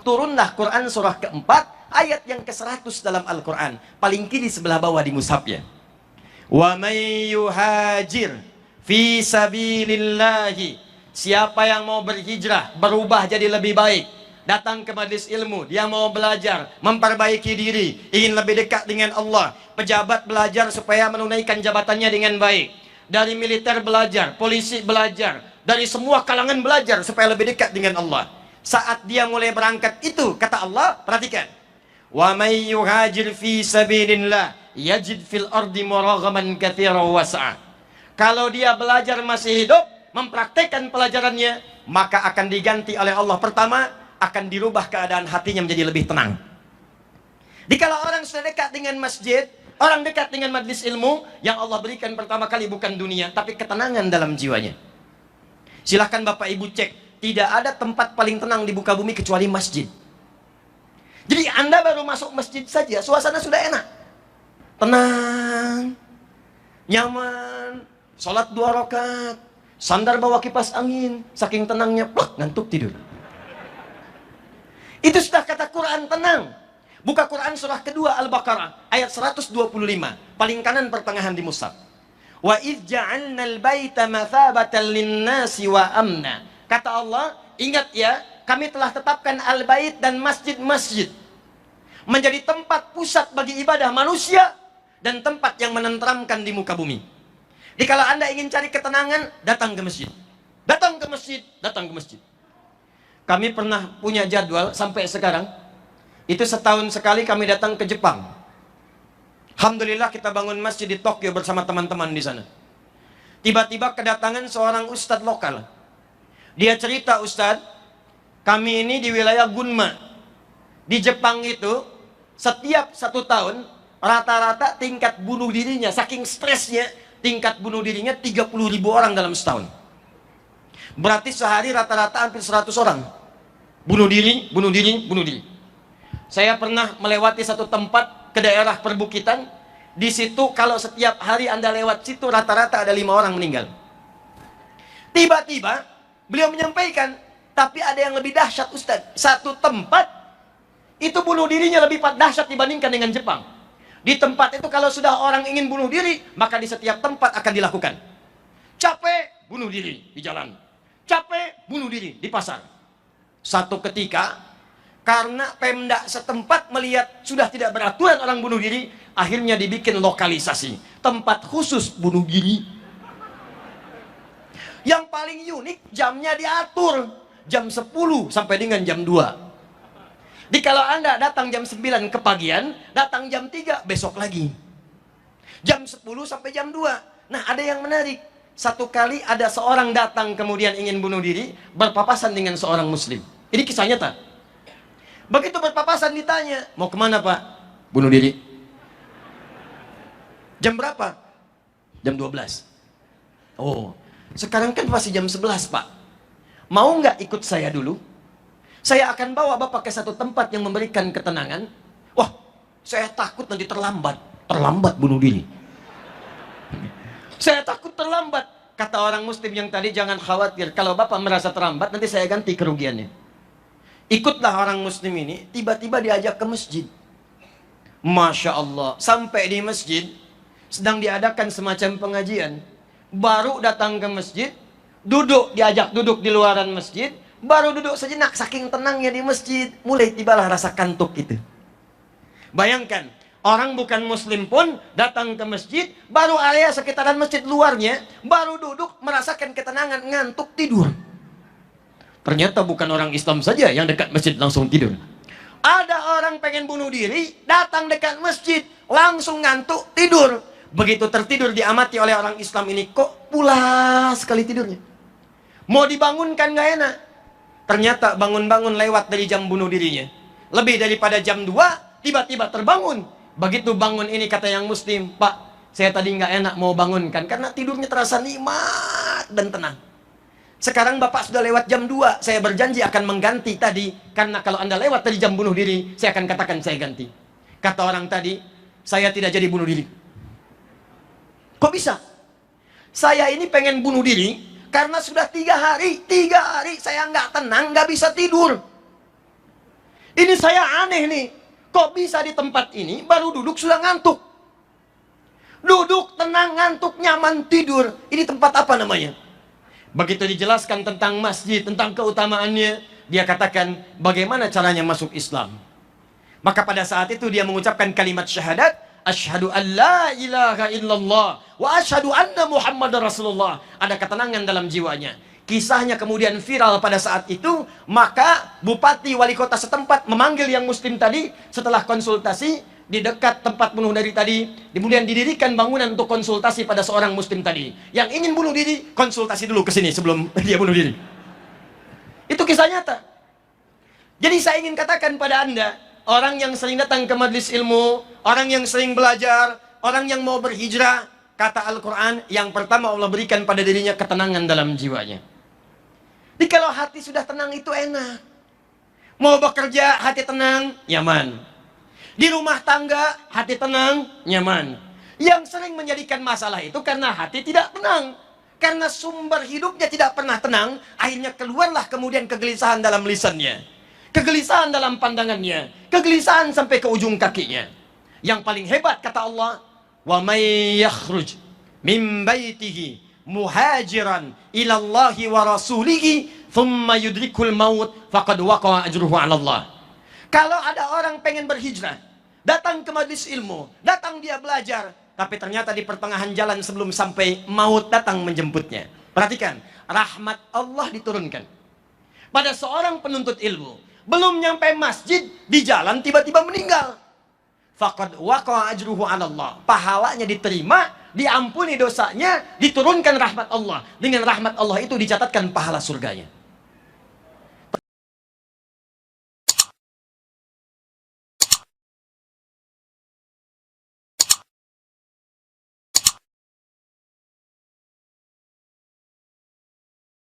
Turunlah Quran surah keempat, ayat yang ke-100 dalam Al-Quran. Paling kiri sebelah bawah di mushafnya. Wa may yuhajir fi sabilillahi. Siapa yang mau berhijrah, berubah jadi lebih baik, datang ke majelis ilmu, dia mau belajar, memperbaiki diri, ingin lebih dekat dengan Allah. Pejabat belajar supaya menunaikan jabatannya dengan baik. Dari militer belajar, polisi belajar, dari semua kalangan belajar supaya lebih dekat dengan Allah. Saat dia mulai berangkat itu, kata Allah, perhatikan. Wa may yuhajir fi sabilillah yajid fil ardi muraghaman katsiran wasa'a. Kalau dia belajar masih hidup, mempraktekkan pelajarannya, maka akan diganti oleh Allah. Pertama, akan dirubah keadaan hatinya menjadi lebih tenang. Dikala orang sudah dekat dengan masjid, orang dekat dengan majlis ilmu, yang Allah berikan pertama kali bukan dunia, tapi ketenangan dalam jiwanya. Silahkan Bapak Ibu cek, tidak ada tempat paling tenang di muka bumi kecuali masjid. Jadi Anda baru masuk masjid saja, suasana sudah enak. Tenang, nyaman, sholat 2 rakaat, sandar bawa kipas angin, saking tenangnya, plak, ngantuk tidur. Itu sudah kata Quran tenang. Buka Quran surah kedua Al-Baqarah, ayat 125, paling kanan pertengahan di mushaf. Wa idh ja'alnal baita mathabatan linnasi wa amna. Kata Allah, ingat ya, kami telah tetapkan al-bait dan masjid-masjid menjadi tempat pusat bagi ibadah manusia dan tempat yang menenteramkan di muka bumi. Jadi kalau Anda ingin cari ketenangan, datang ke masjid. Datang ke masjid, datang ke masjid. Kami pernah punya jadwal sampai sekarang, itu setahun sekali kami datang ke Jepang. Alhamdulillah kita bangun masjid di Tokyo bersama teman-teman di sana. Tiba-tiba kedatangan seorang ustadz lokal. Dia cerita, Ustadz, kami ini di wilayah Gunma. Di Jepang itu, setiap 1 tahun, rata-rata tingkat bunuh dirinya, saking stresnya, tingkat bunuh dirinya 30.000 orang dalam setahun. Berarti sehari rata-rata hampir 100 orang. Bunuh diri, bunuh diri, bunuh diri. Saya pernah melewati satu tempat ke daerah perbukitan. Di situ kalau setiap hari Anda lewat situ, rata-rata ada 5 orang meninggal. Tiba-tiba, beliau menyampaikan, tapi ada yang lebih dahsyat Ustadz. Satu tempat, itu bunuh dirinya lebih dahsyat dibandingkan dengan Jepang. Di tempat itu kalau sudah orang ingin bunuh diri, maka di setiap tempat akan dilakukan. Capek, bunuh diri di jalan. Capek, bunuh diri di pasar. Satu ketika, karena Pemda setempat melihat sudah tidak beraturan orang bunuh diri, akhirnya dibikin lokalisasi. Tempat khusus bunuh diri. Yang paling unik, jamnya diatur. Jam 10 sampai dengan jam 2. Jadi kalau Anda datang jam 9 kepagian, datang jam 3 besok lagi. Jam 10 sampai jam 2. Nah, ada yang menarik. Satu kali ada seorang datang kemudian ingin bunuh diri, berpapasan dengan seorang muslim. Ini kisah nyata. Begitu berpapasan ditanya, mau kemana Pak? Bunuh diri. Jam berapa? Jam 12. Oh, sekarang kan masih jam 11 Pak. Mau nggak ikut saya dulu? Saya akan bawa Bapak ke satu tempat yang memberikan ketenangan. Wah, saya takut nanti terlambat. Terlambat bunuh diri. Saya takut terlambat. Kata orang muslim yang tadi, jangan khawatir. Kalau Bapak merasa terlambat, nanti saya ganti kerugiannya. Ikutlah orang muslim ini, tiba-tiba diajak ke masjid. Masya Allah, sampai di masjid, sedang diadakan semacam pengajian. Baru datang ke masjid, duduk, diajak duduk di luaran masjid, baru duduk sejenak, saking tenangnya di masjid, mulai tibalah rasa kantuk itu. Bayangkan, orang bukan muslim pun datang ke masjid, baru area sekitaran masjid luarnya, baru duduk, merasakan ketenangan, ngantuk, tidur. Ternyata bukan orang Islam saja yang dekat masjid langsung tidur. Ada orang pengen bunuh diri, datang dekat masjid, langsung ngantuk, tidur. Begitu tertidur diamati oleh orang Islam ini, kok pulas sekali tidurnya. Mau dibangunkan gak enak. Ternyata bangun-bangun lewat dari jam bunuh dirinya. Lebih daripada jam 2, tiba-tiba terbangun. Begitu bangun ini kata yang muslim, Pak, saya tadi nggak enak mau bangunkan karena tidurnya terasa nikmat dan tenang. Sekarang Bapak sudah lewat jam 2, saya berjanji akan mengganti tadi. Karena kalau Anda lewat dari jam bunuh diri, saya akan katakan saya ganti. Kata orang tadi, saya tidak jadi bunuh diri. Kok bisa? Saya ini pengen bunuh diri karena sudah 3 hari saya nggak tenang, nggak bisa tidur. Ini saya aneh nih. Kok bisa di tempat ini baru duduk sudah ngantuk? Duduk tenang, ngantuk, nyaman, tidur. Ini tempat apa namanya? Begitu dijelaskan tentang masjid, tentang keutamaannya, dia katakan bagaimana caranya masuk Islam. Maka pada saat itu dia mengucapkan kalimat syahadat, asyhadu an la ilaha illallah wa asyhadu anna muhammadar rasulullah. Ada ketenangan dalam jiwanya. Kisahnya kemudian viral pada saat itu. Maka bupati wali kota setempat memanggil yang muslim tadi. Setelah konsultasi di dekat tempat bunuh diri tadi, kemudian didirikan bangunan untuk konsultasi pada seorang muslim tadi. Yang ingin bunuh diri, konsultasi dulu ke sini sebelum dia bunuh diri. Itu kisah nyata. Jadi saya ingin katakan pada Anda, orang yang sering datang ke majelis ilmu, orang yang sering belajar, orang yang mau berhijrah, kata Al-Quran, yang pertama Allah berikan pada dirinya ketenangan dalam jiwanya. Jadi kalau hati sudah tenang itu enak. Mau bekerja, hati tenang, nyaman. Di rumah tangga, hati tenang, nyaman. Yang sering menjadikan masalah itu karena hati tidak tenang. Karena sumber hidupnya tidak pernah tenang, akhirnya keluarlah kemudian kegelisahan dalam lisannya. Kegelisahan dalam pandangannya. Kegelisahan sampai ke ujung kakinya. Yang paling hebat kata Allah, wa may yakhruj min baitihi muhajiran ila Allahi wa rasulihi thumma yudrikul maut faqad waqa'a ajruhu 'ala Allah. Kalau ada orang pengen berhijrah, datang ke majelis ilmu, datang dia belajar, tapi ternyata di pertengahan jalan sebelum sampai maut datang menjemputnya. Perhatikan, rahmat Allah diturunkan pada seorang penuntut ilmu. Belum nyampe masjid, di jalan tiba-tiba meninggal. Faqad waqa'a ajruhu 'ala Allah. Pahalanya diterima, diampuni dosanya, diturunkan rahmat Allah. Dengan rahmat Allah itu dicatatkan pahala surganya.